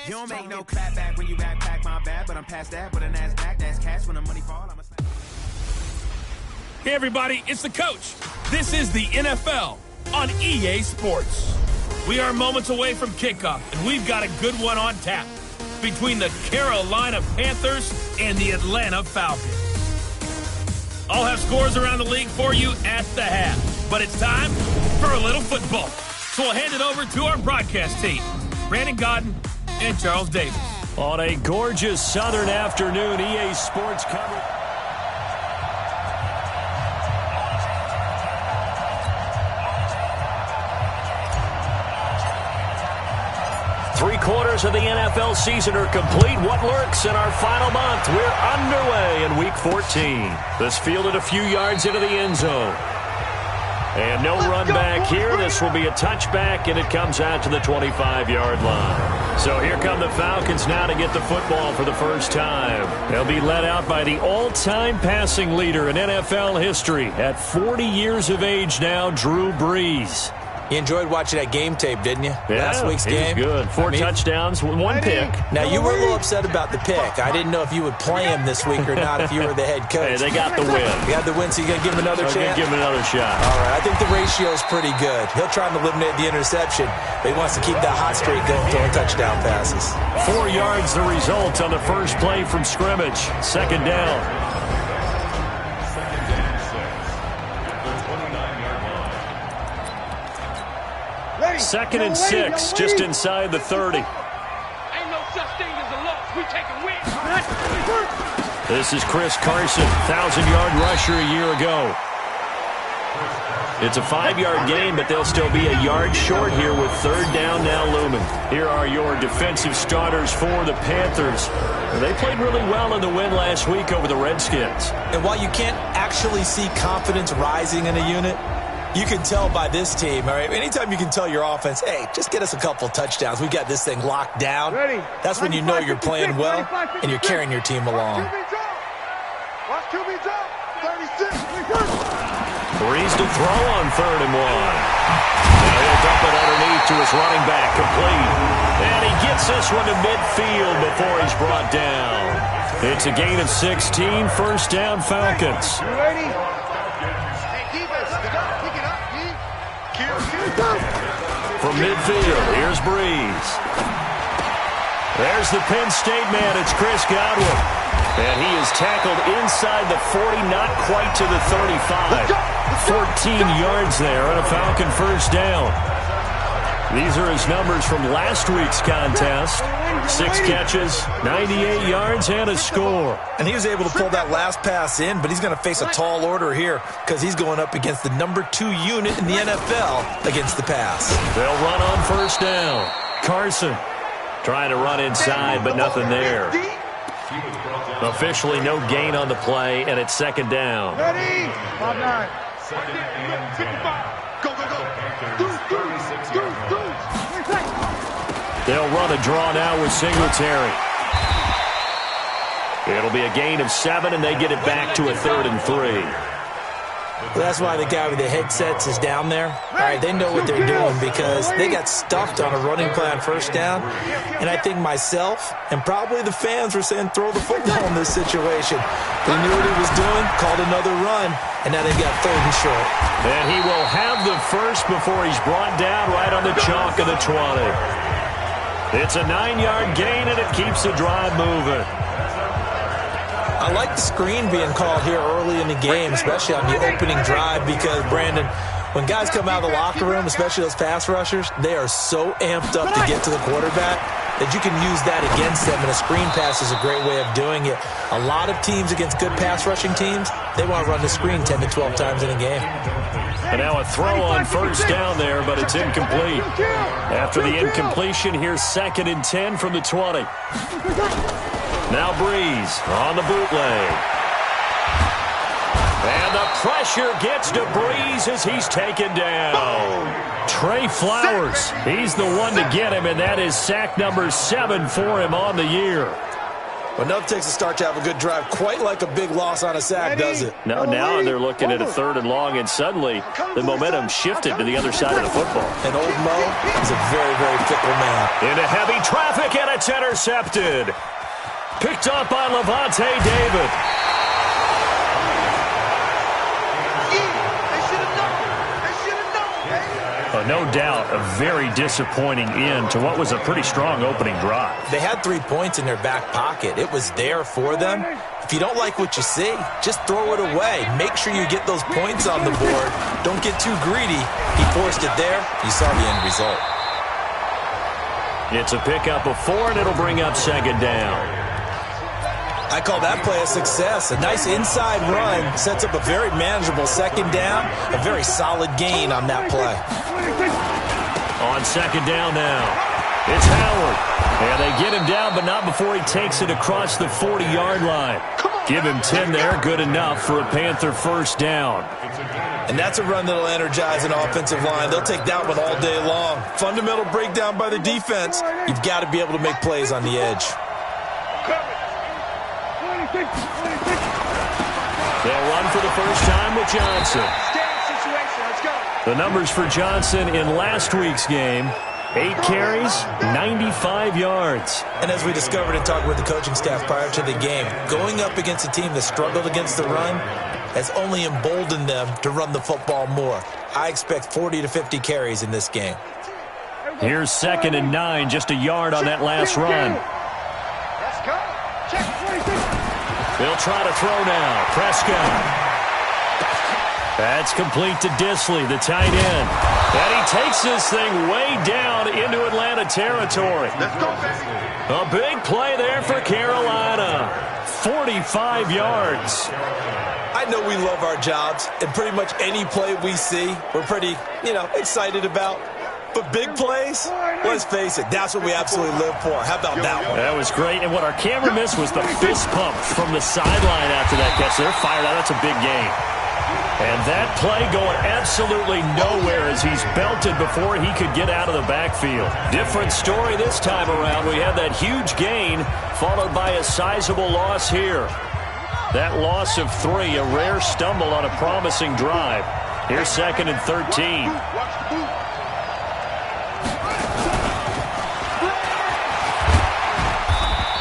You don't make no clap back when you backpack my bad, but I'm past that. But a NASDAQ, that's cash when the money fall. I'm a Hey, everybody, it's the coach. This is the NFL on EA Sports. We are moments away from kickoff, and we've got a good one on tap between the Carolina Panthers and the Atlanta Falcons. I'll have scores around the league for you at the half, but it's time for a little football. So we'll hand it over to our broadcast team, Brandon Godden and Charles Davis. On a gorgeous southern afternoon, EA Sports coverage. Three-quarters of the NFL season are complete. What lurks in our final month? We're underway in Week 14. This fielded a few yards into the end zone. And no run back here. This will be a touchback, and it comes out to the 25-yard line. So here come the Falcons now to get the football for the first time. They'll be led out by the all-time passing leader in NFL history. At 40 years of age now, Drew Brees. You enjoyed watching that game tape, didn't you? Yeah, Last week's game. It was good. Four touchdowns, one pick. Now, you were a little upset about the pick. I didn't know if you would play him this week or not if you were the head coach. Hey, they got the win. You got the win, so you got to give him another chance? Give him another shot. All right, I think the ratio's pretty good. He'll try and eliminate the interception, but he wants to keep that hot streak going, throwing touchdown passes. 4 yards the result on the first play from scrimmage. Second down. Second and 6, just inside the 30. Ain't no such thing as a loss. We taking wins. This is Chris Carson, 1,000-yard rusher a year ago. It's a 5-yard gain, but they'll still be a yard short here with third down now looming. Here are your defensive starters for the Panthers. They played really well in the win last week over the Redskins. And while you can't actually see confidence rising in a unit, you can tell by this team, all right? Anytime you can tell your offense, hey, just get us a couple touchdowns. We got this thing locked down. That's when you know you're playing well and you're carrying your team along. Brees to throw on 3rd and 1. Now he'll dump it underneath to his running back, complete. And he gets this one to midfield before he's brought down. It's a gain of 16, first down Falcons. From midfield, here's Brees. There's the Penn State man, it's Chris Godwin. And he is tackled inside the 40, not quite to the 35. 14 yards there on a Falcon first down. These are his numbers from last week's contest. 6 catches, 98 yards, and a score. And he was able to pull that last pass in, but he's going to face a tall order here because he's going up against the number 2 unit in the NFL against the pass. They'll run on first down. Carson trying to run inside, but nothing there. Officially no gain on the play, and it's second down. Ready? 5-9. 55. Go, go, go. They'll run a draw now with Singletary. It'll be a gain of 7, and they get it back to a 3rd and 3. Well, that's why the guy with the headsets is down there. All right, they know what they're doing because they got stuffed on a running play on first down. And I think myself and probably the fans were saying throw the football in this situation. They knew what he was doing, called another run, and now they've got 3rd and short. And he will have the first before he's brought down right on the chalk of the 20. It's a 9-yard gain, and it keeps the drive moving. I like the screen being called here early in the game, especially on the opening drive, because, Brandon, when guys come out of the locker room, especially those pass rushers, they are so amped up to get to the quarterback that you can use that against them, and a screen pass is a great way of doing it. A lot of teams against good pass rushing teams, they want to run the screen 10 to 12 times in a game. And now a throw on first down there, but it's incomplete. After the incompletion, here's 2nd and 10 from the 20. Now Brees on the bootleg. And the pressure gets to Brees as he's taken down. Trey Flowers, he's the one to get him, and that is sack number 7 for him on the year. Well, enough takes a start to have a good drive, quite like a big loss on a sack, does it? Now they're looking at a 3rd and long, and suddenly the momentum shifted to the other side of the football. And old Mo is a very, very fickle man. Into heavy traffic, and it's intercepted. Picked up by Levante David. No doubt a very disappointing end to what was a pretty strong opening drive. They had 3 points in their back pocket. It was there for them. If you don't like what you see, just throw it away. Make sure you get those points on the board. Don't get too greedy. He forced it there. You saw the end result. It's a pickup of 4, and it'll bring up 2nd down. I call that play a success. A nice inside run sets up a very manageable 2nd down. A very solid gain on that play. On 2nd down now, it's Howard. And they get him down, but not before he takes it across the 40-yard line. Give him 10 there, good enough for a Panther 1st down. And that's a run that'll energize an offensive line. They'll take that one all day long. Fundamental breakdown by the defense. You've got to be able to make plays on the edge. They'll run for the first time with Johnson. The numbers for Johnson in last week's game: 8 carries, 95 yards. And as we discovered in talking with the coaching staff prior to the game, going up against a team that struggled against the run has only emboldened them to run the football more. I expect 40 to 50 carries in this game. Here's 2nd and 9, just a yard on that last run. They'll try to throw now. Prescott. That's complete to Disley, the tight end. And he takes this thing way down into Atlanta territory. A big play there for Carolina. 45 yards. I know we love our jobs, and pretty much any play we see, we're pretty, excited about. But big plays, let's face it, that's what we absolutely live for. How about that one? That was great, and what our camera missed was the fist pump from the sideline after that catch. They're fired out. That's a big game. And that play going absolutely nowhere as he's belted before he could get out of the backfield. Different story this time around. We had that huge gain followed by a sizable loss here. That loss of 3, a rare stumble on a promising drive. Here's 2nd and 13.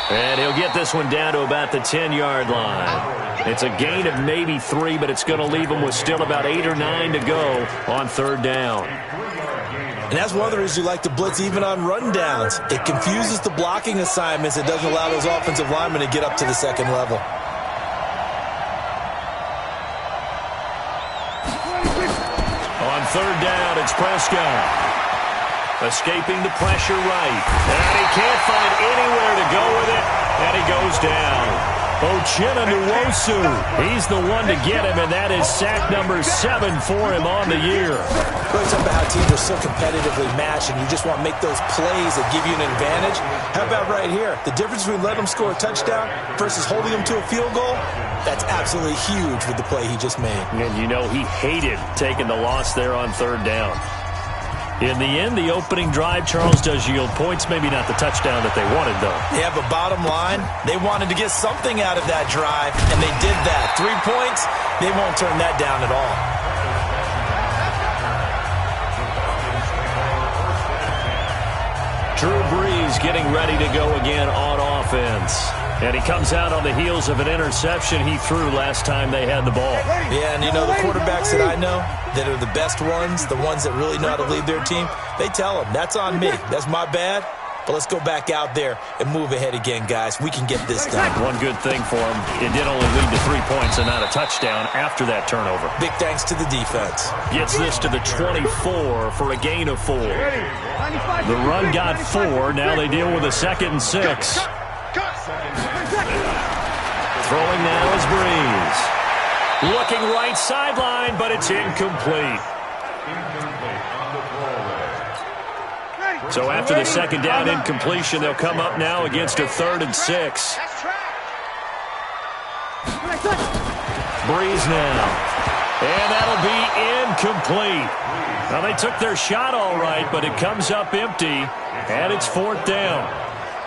And he'll get this one down to about the 10-yard line. It's a gain of maybe 3, but it's going to leave him with still about 8 or 9 to go on 3rd down. And that's one of the reasons you like to blitz even on rundowns. It confuses the blocking assignments. It doesn't allow those offensive linemen to get up to the 2nd level. On 3rd down, it's Prescott. Escaping the pressure right. And he can't find anywhere to go with it. And he goes down. Uchenna Nwosu. He's the one to get him, and that is sack number 7 for him on the year. Really talk about how teams are so competitively matched, and you just want to make those plays that give you an advantage. How about right here? The difference between letting them score a touchdown versus holding them to a field goal, that's absolutely huge with the play he just made. And he hated taking the loss there on 3rd down. In the end, the opening drive, Charles, does yield points. Maybe not the touchdown that they wanted, though. Yeah, but bottom line, they wanted to get something out of that drive, and they did that. 3 points, they won't turn that down at all. Drew Brees getting ready to go again on offense. And he comes out on the heels of an interception he threw last time they had the ball. Yeah, and the quarterbacks that I know that are the best ones, the ones that really know how to lead their team, they tell them, that's on me. That's my bad. But let's go back out there and move ahead again, guys. We can get this done. One good thing for him, it did only lead to 3 points and not a touchdown after that turnover. Big thanks to the defense. Gets this to the 24 for a gain of 4. The run got 4. Now they deal with a 2nd and 6. Throwing now is Brees. Looking right sideline, but it's incomplete. So after the 2nd down incompletion, they'll come up now against a 3rd and 6. Brees now. And that'll be incomplete. Now they took their shot all right, but it comes up empty, and it's 4th down.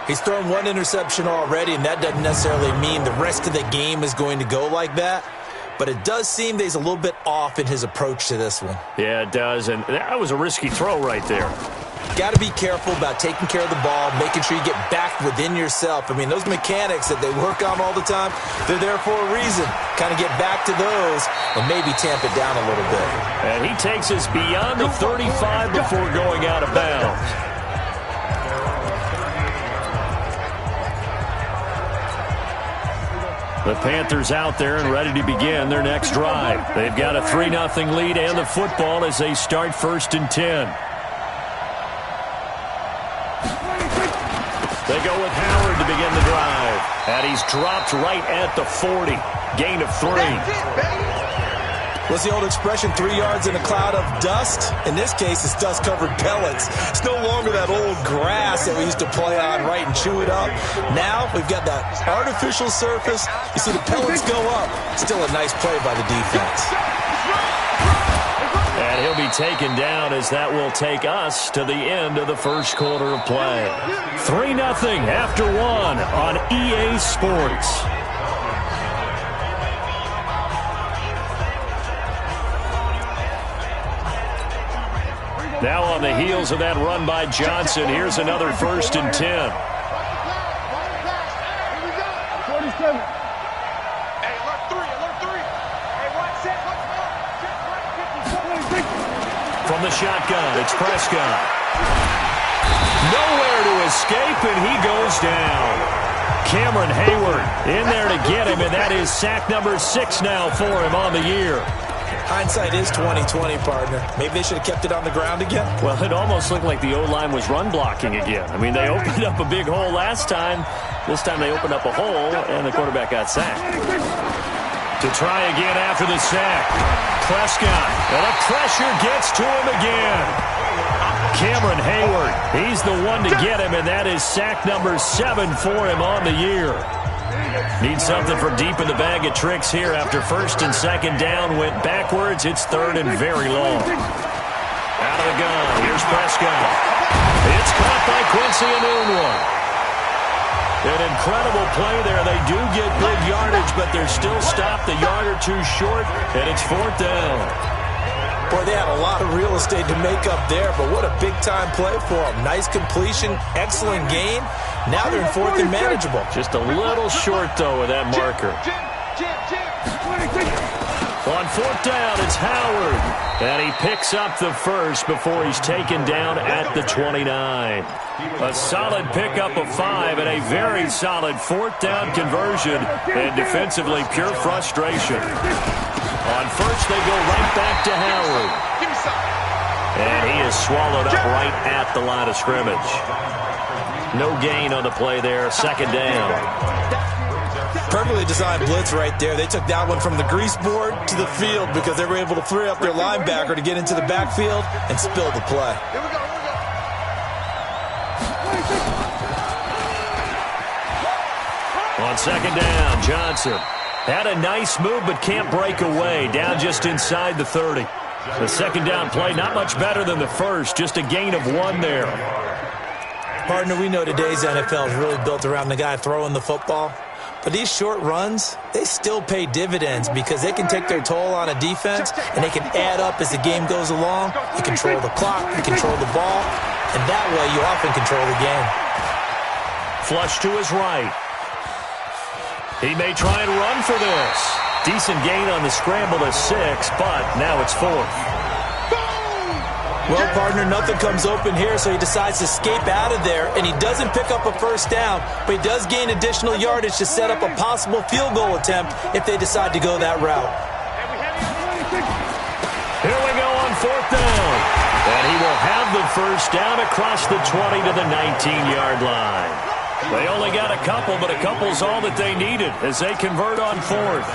He's thrown one interception already, and that doesn't necessarily mean the rest of the game is going to go like that. But it does seem that he's a little bit off in his approach to this one. Yeah, it does, and that was a risky throw right there. Got to be careful about taking care of the ball, making sure you get back within yourself. I mean, those mechanics that they work on all the time, they're there for a reason. Kind of get back to those and maybe tamp it down a little bit. And he takes us beyond the 35 before going out of bounds. The Panthers out there and ready to begin their next drive. They've got a 3-0 lead and the football as they start 1st and 10. They go with Howard to begin the drive. And he's dropped right at the 40. Gain of 3. What's the old expression, 3 yards in a cloud of dust? In this case, it's dust-covered pellets. It's no longer that old grass that we used to play on, right, and chew it up. Now we've got that artificial surface. You see the pellets go up. Still a nice play by the defense. And he'll be taken down as that will take us to the end of the first quarter of play. 3-0 after 1 on EA Sports. Now on the heels of that run by Johnson, here's another 1st and 10. From the shotgun, it's Prescott. Nowhere to escape, and he goes down. Cameron Hayward in there to get him, and that is sack number 6 now for him on the year. Hindsight is 20/20, partner. Maybe they should have kept it on the ground again. Well, it almost looked like the O-line was run blocking again. I mean, they opened up a big hole last time. This time they opened up a hole, and the quarterback got sacked. To try again after the sack. Prescott, and the pressure gets to him again. Cameron Hayward, he's the one to get him, and that is sack number 7 for him on the year. Need something from deep in the bag of tricks here after 1st and 2nd down. Went backwards. It's 3rd and very long. Out of the gun. Here's Prescott. It's caught by Quincy Enunwa. An incredible play there. They do get big yardage, but they're still stopped a yard or two short, and it's 4th down. Boy, they had a lot of real estate to make up there, but what a big-time play for them. Nice completion, excellent gain. Now they're in 4th and manageable. Just a little short, though, with that marker. On 4th down, it's Howard. And he picks up the first before he's taken down at the 29. A solid pickup of 5 and a very solid 4th down conversion. And defensively, pure frustration. On first, they go right back to Howard. And he is swallowed up right at the line of scrimmage. No gain on the play there. 2nd down. Perfectly designed blitz right there. They took that one from the grease board to the field because they were able to free up their linebacker to get into the backfield and spill the play. On 2nd down, Johnson had a nice move but can't break away. Down just inside the 30. The 2nd down play not much better than the first. Just a gain of 1 there. Partner, we know today's NFL is really built around the guy throwing the football. But these short runs, they still pay dividends because they can take their toll on a defense and they can add up as the game goes along. You control the clock, you control the ball, and that way you often control the game. Flush to his right. He may try and run for this. Decent gain on the scramble to 6, but now it's 4th. Well, partner, nothing comes open here, so he decides to escape out of there, and he doesn't pick up a 1st down, but he does gain additional yardage to set up a possible field goal attempt if they decide to go that route. Here we go on 4th down. And he will have the 1st down across the 20 to the 19-yard line. They only got a couple, but a couple's all that they needed as they convert on 4th.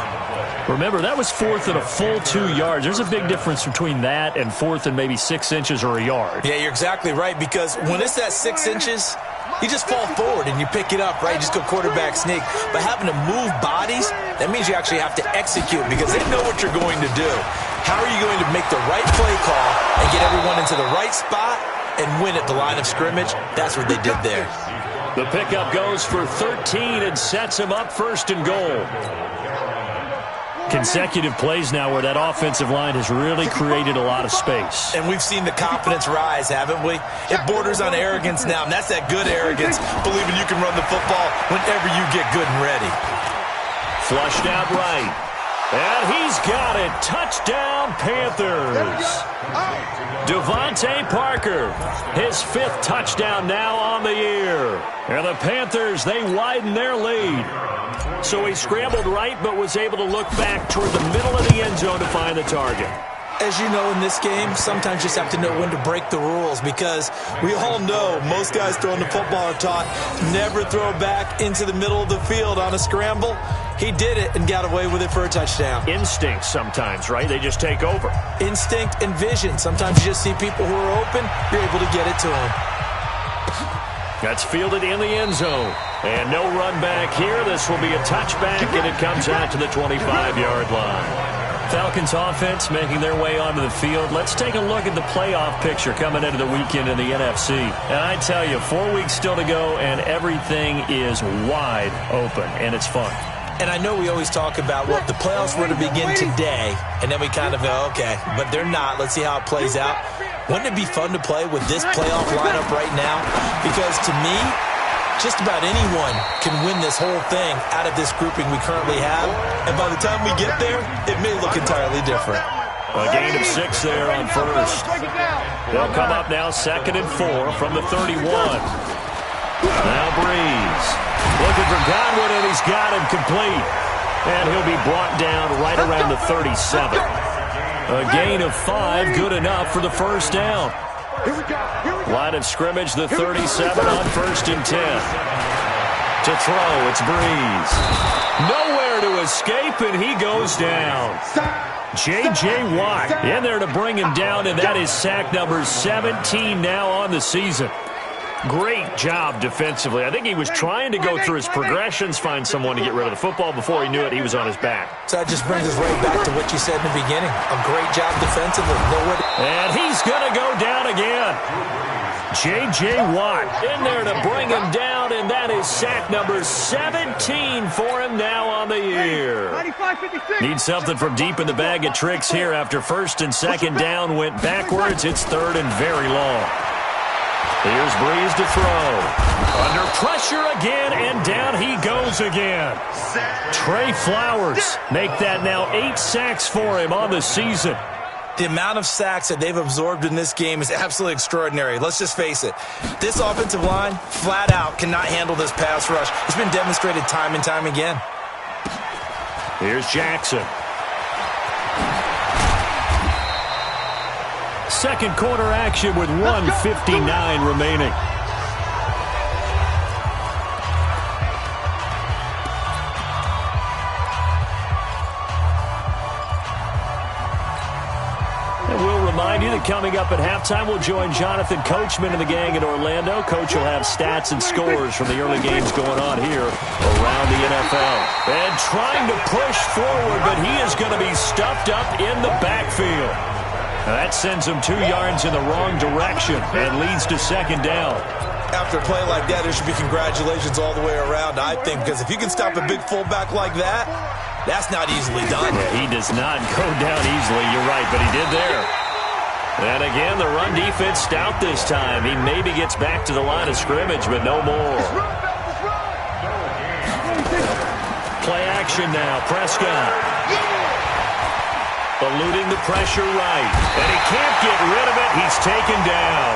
Remember, that was 4th and a full 2 yards. There's a big difference between that and 4th and maybe 6 inches or a yard. Yeah, you're exactly right, because when it's that 6 inches, you just fall forward and you pick it up, right? You just go quarterback sneak. But having to move bodies, that means you actually have to execute because they know what you're going to do. How are you going to make the right play call and get everyone into the right spot and win at the line of scrimmage? That's what they did there. The pickup goes for 13 and sets him up first and goal. Consecutive plays now where that offensive line has really created a lot of space. And we've seen the confidence rise, haven't we? It borders on arrogance now, and that's that good arrogance, believing you can run the football whenever you get good and ready. Flushed out right. And he's got it. Touchdown, Panthers. Devontae Parker, his 5th touchdown now on the year. And the Panthers, they widen their lead. So he scrambled right, but was able to look back toward the middle of the end zone to find the target. As you know, in this game, sometimes you just have to know when to break the rules, because we all know most guys throwing the football are taught never throw back into the middle of the field on a scramble. He did it and got away with it for a touchdown. Instinct sometimes, right? They just take over. Instinct and vision. Sometimes you just see people who are open, you're able to get it to them. That's fielded in the end zone. And no run back here. This will be a touchback, and it comes out to the 25-yard line. Falcons offense making their way onto the field. Let's take a look at the playoff picture coming into the weekend in the NFC. And I tell you, 4 weeks still to go, and everything is wide open, and it's fun. And I know we always talk about, well, if the playoffs were to begin today, and then we kind of go, okay, but they're not. Let's see how it plays out. Wouldn't it be fun to play with this playoff lineup right now? Because to me, just about anyone can win this whole thing out of this grouping we currently have. And by the time we get there, it may look entirely different. A gain of 6 there on first. They'll come up now 2nd and 4 from the 31. Now Breeze looking for Godwin, and he's got him complete. And he'll be brought down right around the 37. A gain of 5, good enough for the first down. Line of scrimmage, the 37 on 1st and 10. To throw, it's Breeze. Nowhere to escape, and he goes down. J.J. Watt in there to bring him down, and that is sack number 17 now on the season. Great job defensively. I think he was trying to go through his progressions, find someone to get rid of the football. Before he knew it, he was on his back. So that just brings us right back to what you said in the beginning. A great job defensively. And he's going to go down again. J.J. Watt in there to bring him down, and that is sack number 17 for him now on the year. Need something from deep in the bag of tricks here after 1st and 2nd down went backwards. It's 3rd and very long. Here's Breeze to throw. Under pressure again, and down he goes again. Trey Flowers make that now 8 sacks for him on the season. The amount of sacks that they've absorbed in this game is absolutely extraordinary. Let's just face it. This offensive line, flat out, cannot handle this pass rush. It's been demonstrated time and time again. Here's Jackson. Second quarter action with 1:59 remaining. And we'll remind you that coming up at halftime, we'll join Jonathan Coachman and the gang in Orlando. Coach will have stats and scores from the early games going on here around the NFL. And trying to push forward, but he is going to be stuffed up in the backfield. That sends him 2 yards in the wrong direction and leads to 2nd down. After a play like that, there should be congratulations all the way around, I think, because if you can stop a big fullback like that, that's not easily done. Yeah, he does not go down easily, you're right, but he did there. And again, the run defense stout this time. He maybe gets back to the line of scrimmage, but no more. Play action now, Prescott. Eluding the pressure right. And he can't get rid of it. He's taken down.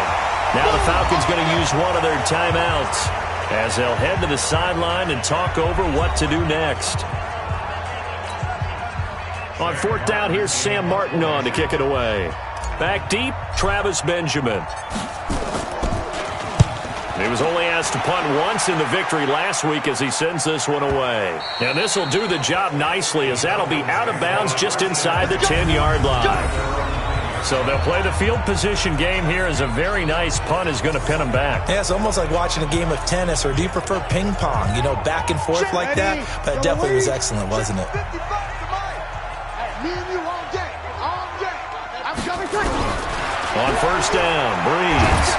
Now the Falcons going to use one of their timeouts as they'll head to the sideline and talk over what to do next. On 4th down, here's Sam Martin on to kick it away. Back deep, Travis Benjamin. He was only asked to punt once in the victory last week as he sends this one away. And this will do the job nicely as that'll be out of bounds just inside the 10-yard line. So they'll play the field position game here as a very nice punt is going to pin them back. Yeah, it's almost like watching a game of tennis, or do you prefer ping pong? You know, back and forth like that? But it definitely was excellent, wasn't it? On 1st down, Breeze.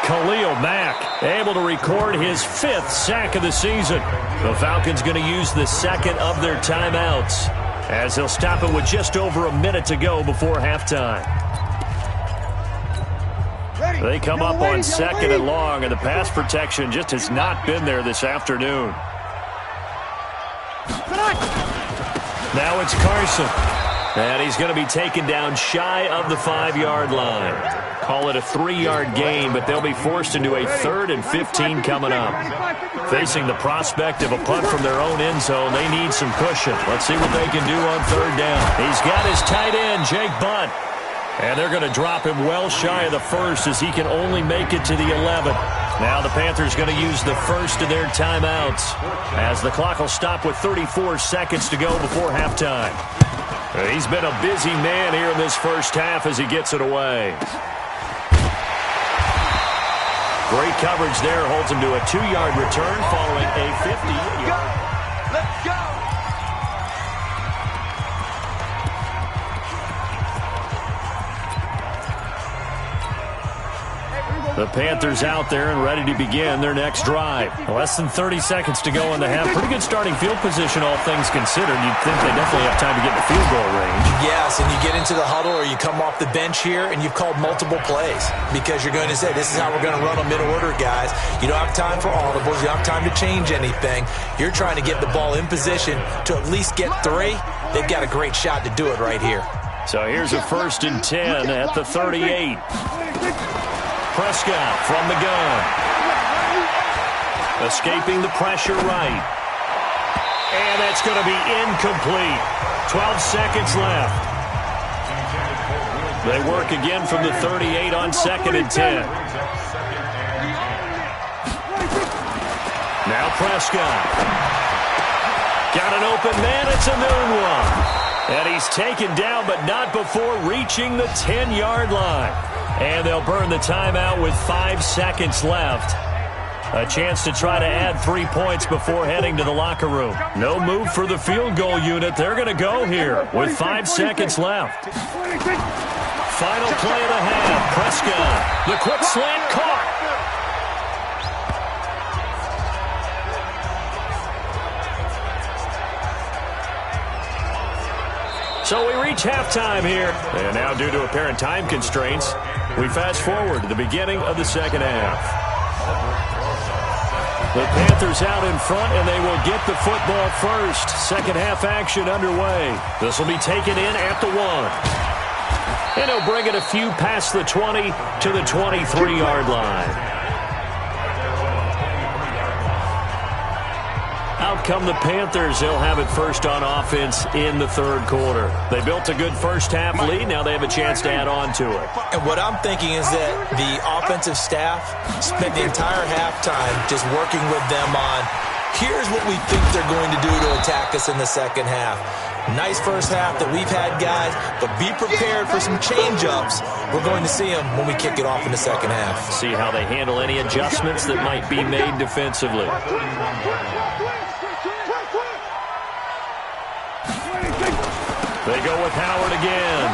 Khalil Mack able to record his 5th sack of the season. The Falcons going to use the second of their timeouts as they'll stop it with just over a minute to go before halftime. They come up on 2nd and long, and the pass protection just has not been there this afternoon. Now it's Carson. And he's going to be taken down shy of the 5-yard line. Call it a 3-yard gain, but they'll be forced into a 3rd and 15 coming up. Facing the prospect of a punt from their own end zone, they need some cushion. Let's see what they can do on 3rd down. He's got his tight end, Jake Butt. And they're going to drop him well shy of the 1st as he can only make it to the 11th. Now the Panthers going to use the first of their timeouts as the clock will stop with 34 seconds to go before halftime. He's been a busy man here in this first half as he gets it away. Great coverage there. Holds him to a 2-yard return following a 50-yard. Let's go. The Panthers out there and ready to begin their next drive. Less than 30 seconds to go in the half. Pretty good starting field position, all things considered. You'd think they definitely have time to get in the field goal range. Yes, and you get into the huddle or you come off the bench here and you've called multiple plays because you're going to say, this is how we're going to run them in order, guys. You don't have time for audibles. You don't have time to change anything. You're trying to get the ball in position to at least get 3. They've got a great shot to do it right here. So here's a 1st and 10 at the 38. Prescott from the gun. Escaping the pressure right. And that's going to be incomplete. 12 seconds left. They work again from the 38 on 2nd and 10. Now Prescott. Got an open man. It's a noon one. And he's taken down, but not before reaching the 10-yard line. And they'll burn the timeout with 5 seconds left. A chance to try to add 3 points before heading to the locker room. No move for the field goal unit. They're going to go here with 5 seconds left. Final play of the half. Prescott. The quick slant caught. So we reach halftime here. And now due to apparent time constraints, we fast forward to the beginning of the second half. The Panthers out in front, and they will get the football first. Second half action underway. This will be taken in at the 1. And he'll bring it a few past the 20 to the 23-yard line. Out come the Panthers. They'll have it first on offense in the 3rd quarter. They built a good first half lead. Now they have a chance to add on to it. And what I'm thinking is that the offensive staff spent the entire halftime just working with them on, here's what we think they're going to do to attack us in the second half. Nice first half that we've had, guys, but be prepared for some change-ups. We're going to see them when we kick it off in the second half. See how they handle any adjustments that might be made defensively. They go with Howard again.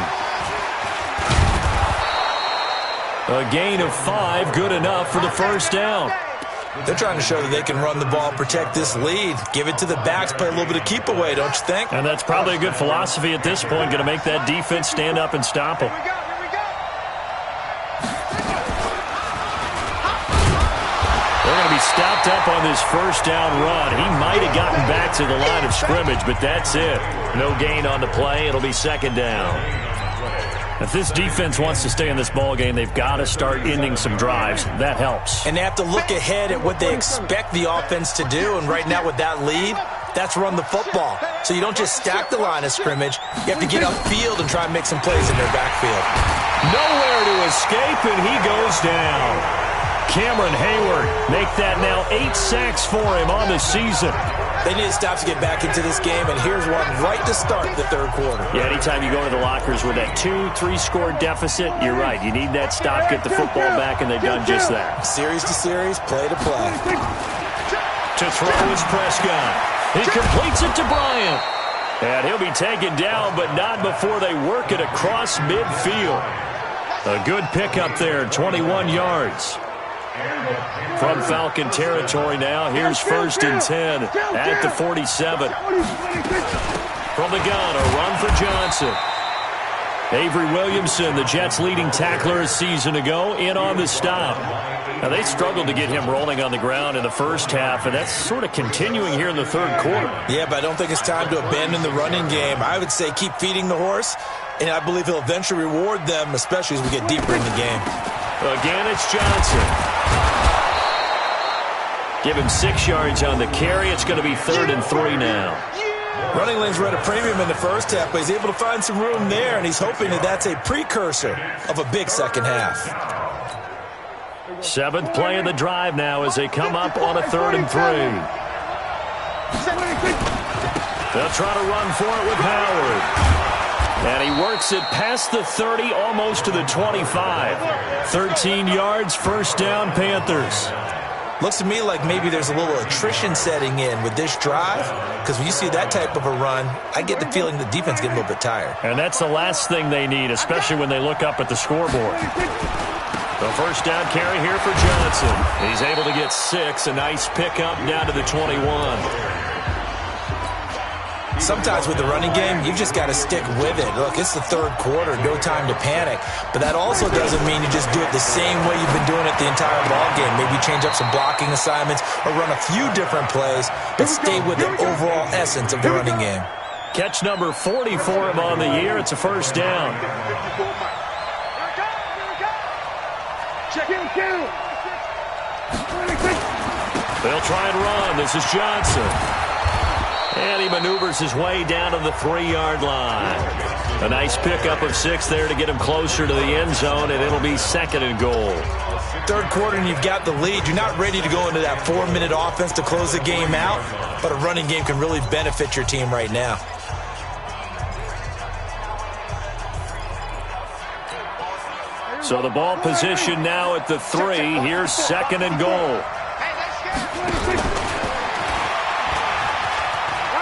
A gain of 5, good enough for the first down. They're trying to show that they can run the ball, protect this lead, give it to the backs, play a little bit of keep away, don't you think? And that's probably a good philosophy at this point, going to make that defense stand up and stop them. They're going to be stopped up on this first down run. He might have gotten back to the line of scrimmage, but that's it. No gain on the play. It'll be second down. If this defense wants to stay in this ballgame, they've got to start ending some drives. That helps. And they have to look ahead at what they expect the offense to do. And right now with that lead, that's run the football. So you don't just stack the line of scrimmage. You have to get upfield and try and make some plays in their backfield. Nowhere to escape, and he goes down. Cameron Hayward make that now 8 sacks for him on the season. They need to stop to get back into this game, and here's one right to start the 3rd quarter. Yeah, anytime you go to the lockers with that 2-3 score deficit, you're right. You need that stop, get the football back, and they've done just that. Series to series, play to play. To throw is Prescott. He completes it to Bryant. And he'll be taken down, but not before they work it across midfield. A good pickup there, 21 yards. From Falcon territory now, here's 1st and 10 at the 47. From the gun, a run for Johnson. Avery Williamson, the Jets' leading tackler a season ago, in on the stop. Now, they struggled to get him rolling on the ground in the first half, and that's sort of continuing here in the third quarter. Yeah, but I don't think it's time to abandon the running game. I would say keep feeding the horse, and I believe he'll eventually reward them, especially as we get deeper in the game. Again, it's Johnson. Give him 6 yards on the carry. It's going to be 3rd and 3 now. Running lanes were at a premium in the first half, but he's able to find some room there, and he's hoping that that's a precursor of a big second half. 7th play of the drive now as they come up on a 3rd and 3. They'll try to run for it with Howard. And he works it past the 30, almost to the 25. 13 yards, 1st down, Panthers. Looks to me like maybe there's a little attrition setting in with this drive, because when you see that type of a run, I get the feeling the defense getting a little bit tired. And that's the last thing they need, especially when they look up at the scoreboard. The 1st down carry here for Johnson. He's able to get 6, a nice pickup down to the 21. Sometimes with the running game, you've just got to stick with it. Look, it's the third quarter, no time to panic. But that also doesn't mean you just do it the same way you've been doing it the entire ball game. Maybe change up some blocking assignments or run a few different plays, but stay with the overall essence of the running game. Catch number 40 for him on the year. It's a 1st down. They'll try and run. This is Johnson. And he maneuvers his way down to the 3-yard line. A nice pickup of 6 there to get him closer to the end zone, and it'll be 2nd and goal. Third quarter, and you've got the lead. You're not ready to go into that 4-minute offense to close the game out, but a running game can really benefit your team right now. So the ball position now at the 3. Here's 2nd and goal.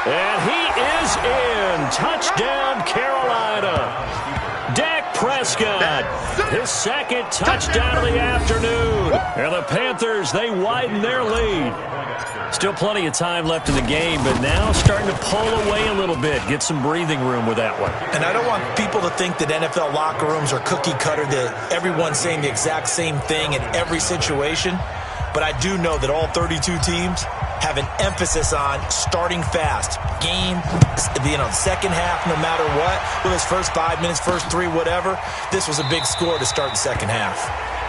And he is in. Touchdown, Carolina. Dak Prescott, his 2nd touchdown of the afternoon. And the Panthers, they widen their lead. Still plenty of time left in the game, but now starting to pull away a little bit. Get some breathing room with that one. And I don't want people to think that NFL locker rooms are cookie cutter, that everyone's saying the exact same thing in every situation. But I do know that all 32 teams have an emphasis on starting fast. Game, second half, no matter what. Whether it's first 5 minutes, first 3, whatever. This was a big score to start the second half.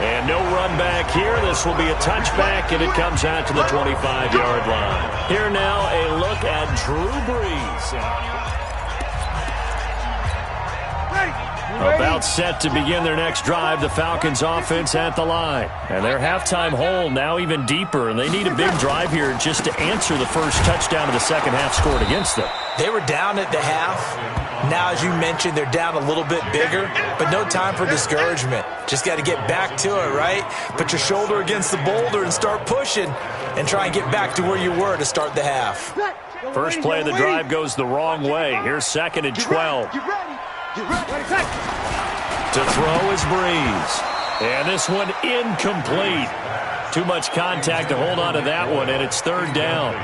And no run back here. This will be a touchback, and it comes out to the 25-yard line. Here now, a look at Drew Brees. About set to begin their next drive, the Falcons offense at the line. And their halftime hole now even deeper, and they need a big drive here just to answer the first touchdown of the second half scored against them. They were down at the half. Now, as you mentioned, they're down a little bit bigger, but no time for discouragement. Just got to get back to it, right? Put your shoulder against the boulder and start pushing and try and get back to where you were to start the half. First play of the drive goes the wrong way. Here's 2nd and 12. To throw is Brees. And this one incomplete. Too much contact to hold on to that one, and it's 3rd down.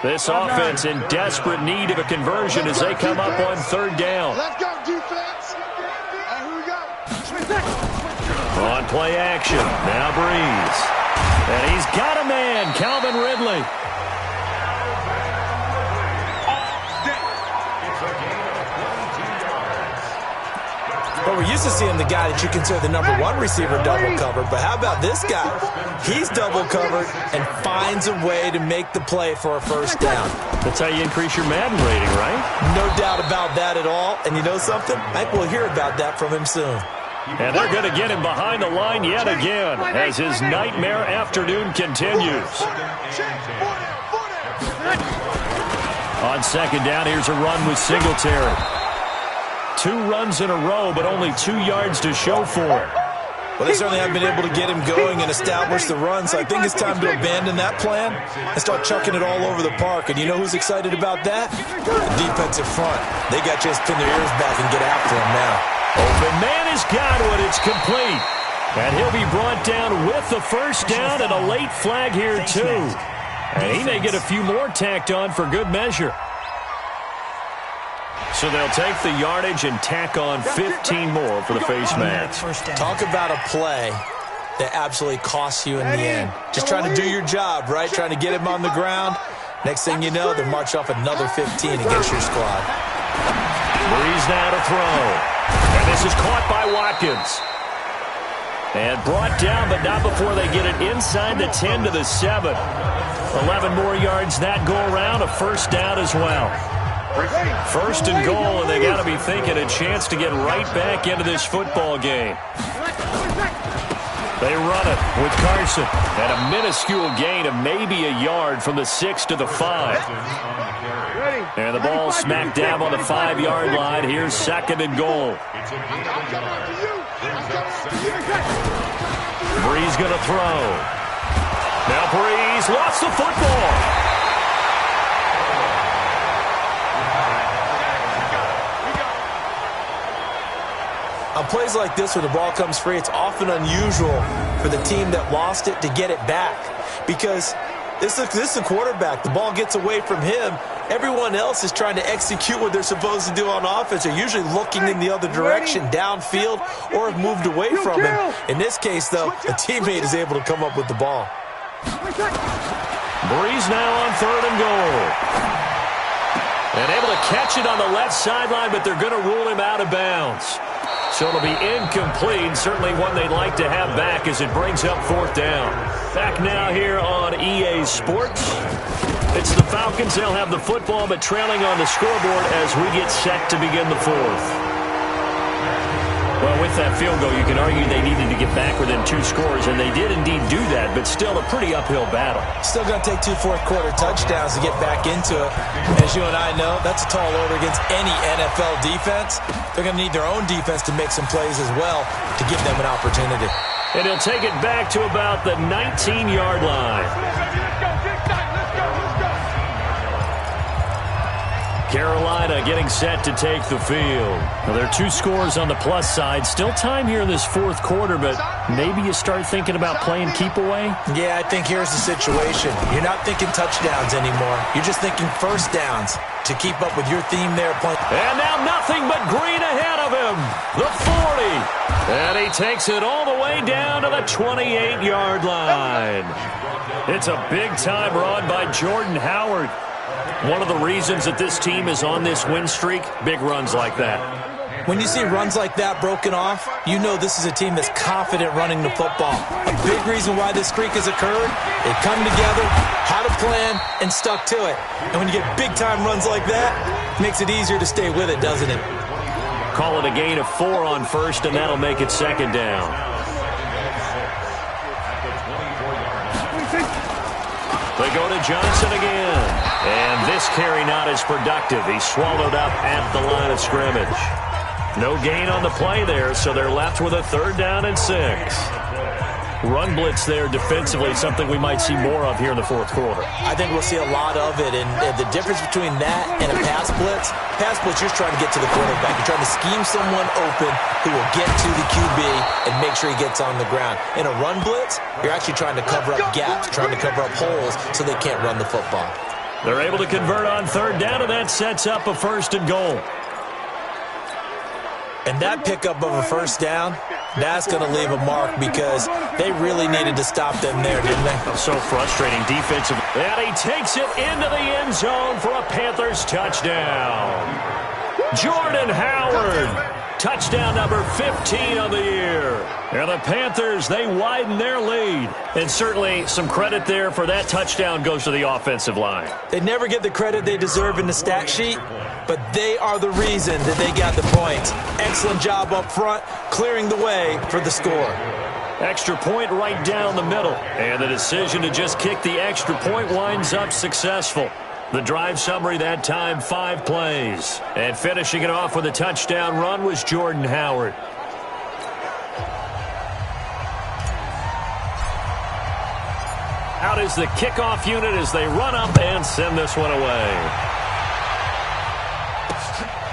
This offense in desperate need of a conversion as they come up on 3rd down. Let's go, defense. Here we go. On play action. Now Brees. And he's got a man, Calvin Ridley. Well, we're used to seeing the guy that you consider the number 1 receiver double covered, but how about this guy? He's double covered and finds a way to make the play for a 1st down. That's how you increase your Madden rating, right? No doubt about that at all. And you know something? I think we'll hear about that from him soon. And they're going to get him behind the line yet again as his nightmare afternoon continues. On 2nd down, here's a run with Singletary. 2 runs in a row, but only 2 yards to show for it. Well, they certainly haven't been able to get him going and establish the run, so I think it's time to abandon that plan and start chucking it all over the park. And you know who's excited about that? The defensive front. They got to just pin their ears back and get after him now. Open man has got one. It's complete. And he'll be brought down with the first down and a late flag here, too. And he may get a few more tacked on for good measure. So they'll take the yardage and tack on 15 more for the face mask. Talk about a play that absolutely costs you in the end. Just trying to do your job, right? Trying to get him on the ground. Next thing you know, they'll march off another 15 against your squad. Breeze now to throw. And this is caught by Watkins. And brought down, but not before they get it inside the 10 to the 7. 11 more yards that go around, a first down as well. First and goal, and they got to be thinking a chance to get right back into this football game. They run it with Carson, and a minuscule gain of maybe a yard from the 6 to the 5. And the ball smack dab on the 5-yard line. Here's second and goal. Breeze going to throw. Now Breeze lost the football. On plays like this where the ball comes free, it's often unusual for the team that lost it to get it back. Because this is a quarterback. The ball gets away from him. Everyone else is trying to execute what they're supposed to do on offense. They're usually looking in the other direction, downfield, or have moved away from him. In this case, though, a teammate is able to come up with the ball. Breeze now on third and goal. And able to catch it on the left sideline, but they're going to rule him out of bounds. So it'll be incomplete, certainly one they'd like to have back as it brings up fourth down. Back now here on EA Sports. It's the Falcons. They'll have the football, but trailing on the scoreboard as we get set to begin the fourth. Well, with that field goal, you can argue they needed to get back within 2 scores, and they did indeed do that, but still a pretty uphill battle. Still going to take 2 fourth-quarter touchdowns to get back into it. As you and I know, that's a tall order against any NFL defense. They're going to need their own defense to make some plays as well to give them an opportunity. And he'll take it back to about the 19-yard line. Carolina getting set to take the field. Now, there are 2 scores on the plus side. Still time here in this fourth quarter, but maybe you start thinking about playing keep away? Yeah, I think here's the situation. You're not thinking touchdowns anymore. You're just thinking first downs to keep up with your theme there. And now nothing but green ahead of him. The 40. And he takes it all the way down to the 28-yard line. It's a big-time run by Jordan Howard. One of the reasons that this team is on this win streak, big runs like that. When you see runs like that broken off, you know this is a team that's confident running the football. A big reason why this streak has occurred, they come together, had a plan, and stuck to it. And when you get big-time runs like that, it makes it easier to stay with it, doesn't it? Call it a gain of 4 on first, and that'll make it second down. They go to Johnson again. And this carry not as productive. He's swallowed up at the line of scrimmage. No gain on the play there, so they're left with a 3rd down and 6. Run blitz there defensively, something we might see more of here in the fourth quarter. I think we'll see a lot of it, and the difference between that and a pass blitz, you're just trying to get to the quarterback. You're trying to scheme someone open who will get to the QB and make sure he gets on the ground. In a run blitz, you're actually trying to cover up gaps, trying to cover up holes so they can't run the football. They're able to convert on 3rd down, and that sets up a 1st and goal. And that pickup of a 1st down, that's going to leave a mark because they really needed to stop them there, didn't they? So frustrating defensive. And he takes it into the end zone for a Panthers touchdown. Jordan Howard. Touchdown number 15 of the year. And the Panthers, they widen their lead. And certainly some credit there for that touchdown goes to the offensive line. They never get the credit they deserve in the stat sheet, but they are the reason that they got the points. Excellent job up front, clearing the way for the score. Extra point right down the middle. And the decision to just kick the extra point winds up successful. The drive summary that time, 5 plays. And finishing it off with a touchdown run was Jordan Howard. Out is the kickoff unit as they run up and send this one away.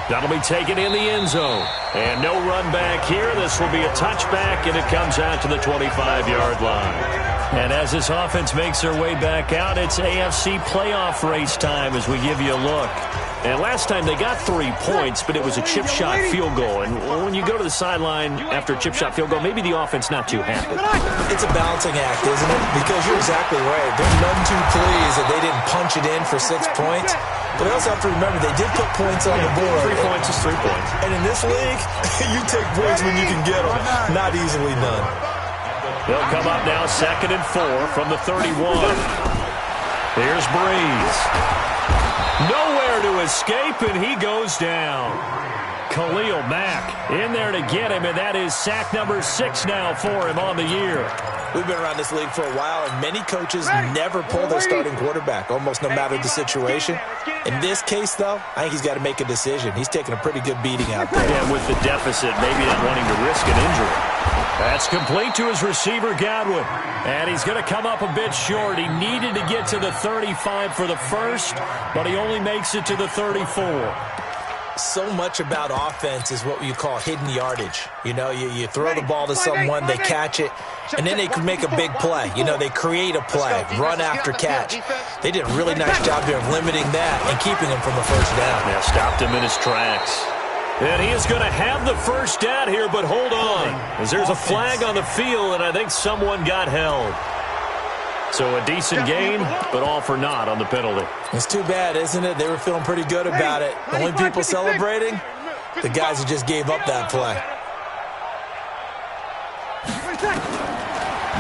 That'll be taken in the end zone. And no run back here. This will be a touchback, and it comes out to the 25-yard line. And as this offense makes their way back out, it's AFC playoff race time as we give you a look. And last time they got 3 points, but it was a chip shot field goal. And when you go to the sideline after a chip shot field goal, maybe the offense not too happy. It's a balancing act, isn't it? Because you're exactly right. They're none too pleased that they didn't punch it in for 6 points. But I also have to remember they did put points on the board. 3 points is 3 points. And in this league, you take points when you can get them. Not easily done. They'll come up now 2nd and 4 from the 31. Here's Breeze. Nowhere to escape, and he goes down. Khalil Mack in there to get him, and that is sack number 6 now for him on the year. We've been around this league for a while, and many coaches never pull their starting quarterback, almost no matter the situation. In this case, though, I think he's got to make a decision. He's taking a pretty good beating out there. And with the deficit, maybe not wanting to risk an injury. That's complete to his receiver, Godwin. And he's going to come up a bit short. He needed to get to the 35 for the first, but he only makes it to the 34. So much about offense is what you call hidden yardage. You know, you throw the ball to someone, they catch it, and then they can make a big play. You know, they create a play, run after catch. They did a really nice job there of limiting that and keeping him from the first down. Yeah, stopped him in his tracks. And he is going to have the first down here, but hold on, as there's a flag on the field, and I think someone got held. So a decent game, but all for naught on the penalty. It's too bad, isn't it? They were feeling pretty good about it. The only people celebrating, the guys who just gave up that play.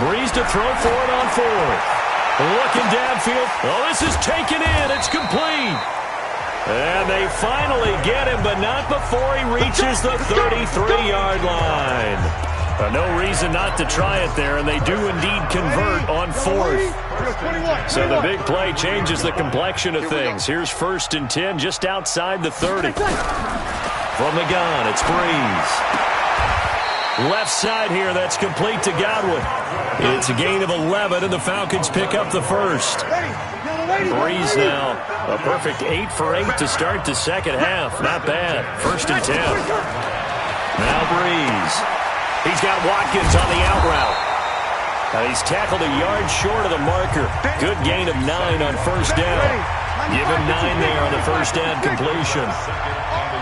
Breeze to throw for it on 4th. Looking downfield. Oh, this is taken in. It's complete. And they finally get him, but not before he reaches the 33-yard line. No reason not to try it there, and they do indeed convert on 4th. So the big play changes the complexion of things. Here's 1st and 10 just outside the 30. From the gun, it's Breeze. Left side here, that's complete to Godwin. It's a gain of 11, and the Falcons pick up the first. Breeze now, a perfect 8 for 8 to start the second half. Not bad. 1st and 10. Now Breeze. He's got Watkins on the out route. He's tackled a yard short of the marker. Good gain of 9 on 1st down. Give him 9 there on the 1st down completion.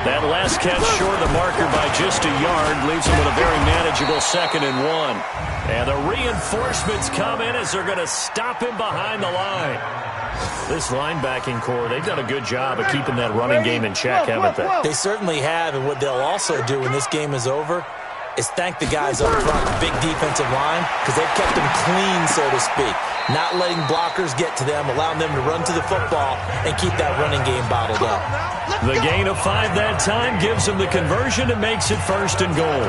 That last catch short of the marker by just a yard leaves him with a very manageable 2nd and 1. And the reinforcements come in as they're going to stop him behind the line. This linebacking core, they've done a good job of keeping that running game in check, haven't they? They certainly have, and what they'll also do when this game is over is thank the guys up front, the big defensive line, because they've kept them clean, so to speak. Not letting blockers get to them, allowing them to run to the football and keep that running game bottled up. The gain of 5 that time gives them the conversion and makes it 1st and goal.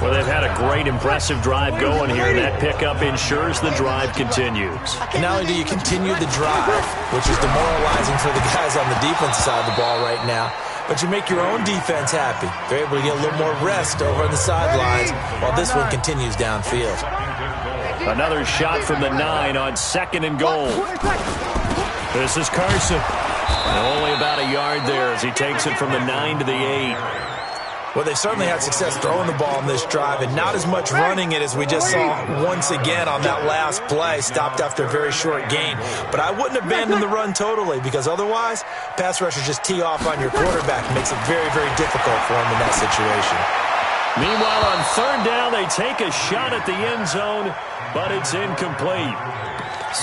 Well, they've had a great, impressive drive going here, and that pickup ensures the drive continues. And not only do you continue the drive, which is demoralizing for the guys on the defensive side of the ball right now, but you make your own defense happy. They're able to get a little more rest over on the sidelines while this one continues downfield. Another shot from the 9 on 2nd and goal. This is Carson. Only about a yard there as he takes it from the 9 to the 8. Well, they've certainly had success throwing the ball in this drive, and not as much running it as we just saw once again on that last play, stopped after a very short gain. But I wouldn't abandon the run totally, because otherwise, pass rushers just tee off on your quarterback. It makes it very, very difficult for him in that situation. Meanwhile, on 3rd down, they take a shot at the end zone, but it's incomplete.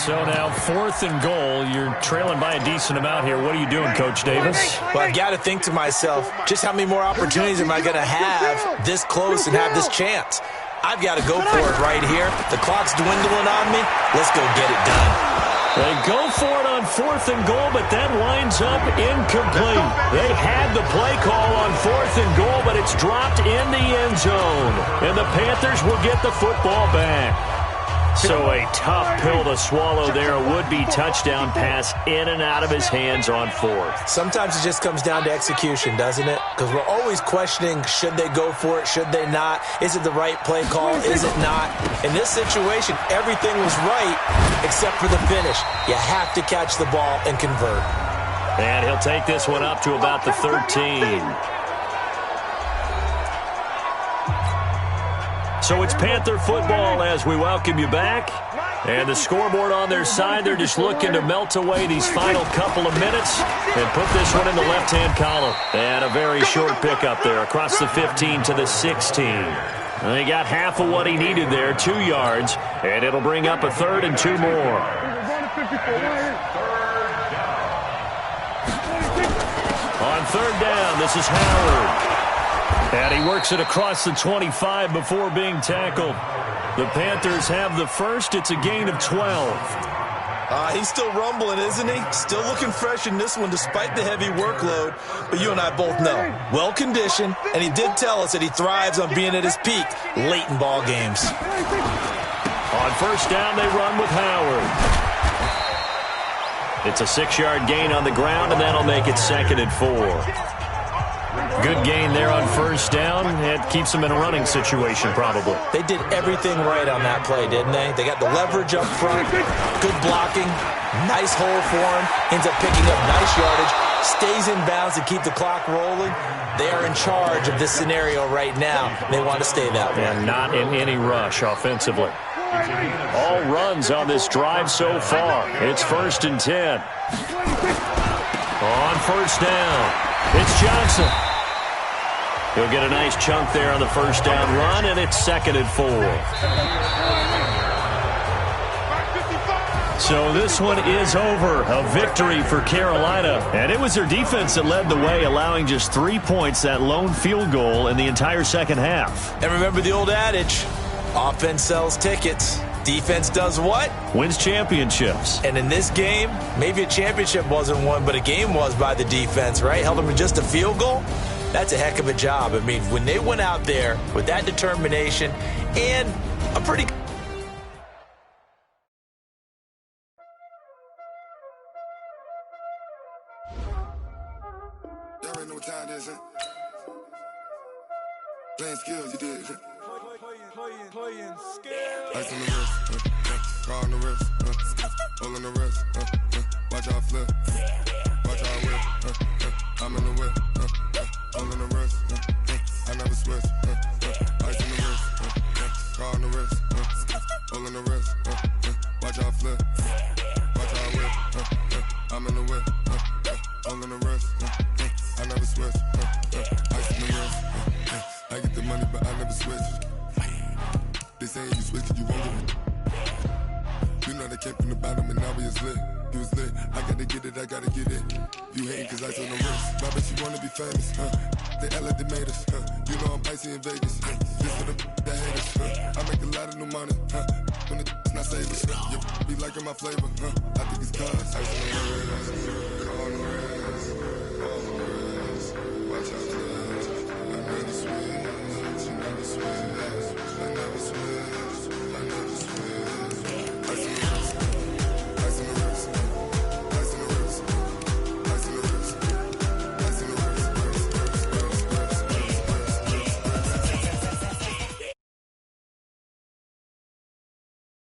So now 4th and goal. You're trailing by a decent amount here. What are you doing, Coach Davis? Well, I've got to think to myself, just how many more opportunities am I going to have this close and have this chance? I've got to go for it right here. The clock's dwindling on me. Let's go get it done. They go for it on 4th and goal, but that winds up incomplete. They had the play call on 4th and goal, but it's dropped in the end zone. And the Panthers will get the football back. So a tough pill to swallow there. A would-be touchdown pass in and out of his hands on 4th. Sometimes it just comes down to execution, doesn't it? Because we're always questioning, should they go for it, should they not? Is it the right play call, is it not? In this situation, everything was right except for the finish. You have to catch the ball and convert. And he'll take this one up to about the 13. So it's Panther football as we welcome you back. And the scoreboard on their side, they're just looking to melt away these final couple of minutes and put this one in the left-hand column. And a very short pickup there across the 15 to the 16. And he got half of what he needed there, 2 yards, and it'll bring up a 3rd and 2 more. On 3rd down, this is Howard. And he works it across the 25 before being tackled. The Panthers have the first. It's a gain of 12. He's still rumbling, isn't he? Still looking fresh in this one despite the heavy workload. But you and I both know, well-conditioned, and he did tell us that he thrives on being at his peak late in ball games. On 1st down, they run with Howard. It's a 6-yard gain on the ground, and that'll make it 2nd and 4. Good gain there on 1st down. It keeps them in a running situation, probably. They did everything right on that play, didn't they? They got the leverage up front, good blocking, nice hole for him, ends up picking up nice yardage, stays in bounds to keep the clock rolling. They are in charge of this scenario right now. They want to stay that way. And not in any rush offensively. All runs on this drive so far. It's 1st and 10. On 1st down, it's Johnson. He'll get a nice chunk there on the 1st down run, and it's 2nd and 4. So this one is over. A victory for Carolina. And it was their defense that led the way, allowing just 3 points, that lone field goal in the entire second half. And remember the old adage, offense sells tickets. Defense does what? Wins championships. And in this game, maybe a championship wasn't won, but a game was by the defense, right? Held them to just a field goal. That's a heck of a job. I mean, when they went out there with that determination and a pretty... Y'all already know what time it is, huh? Playing skills, you did. Playing skills. Ice on the wrist, car on the wrist, hole in the wrist, watch out flip, watch out whip, I'm in the whip, hole in the wrist, I never switch, ice on the wrist, car on the wrist, hole in the wrist, watch out flip, watch out whip, I'm in the whip, hole in the wrist, I never switch, ice on the wrist, I get the money but I never switch. They saying you switch it, you won't get it. You know they came from the bottom and now we is lit. You was lit, I gotta get it, I gotta get it. You hating cause ice on the wrist. I bet you wanna be famous, They act like they made us, You know I'm icy in Vegas, Just for the that hate us, I make a lot of new money, When it's not savers, You be liking my flavor, I think it's cause ice on the wrist.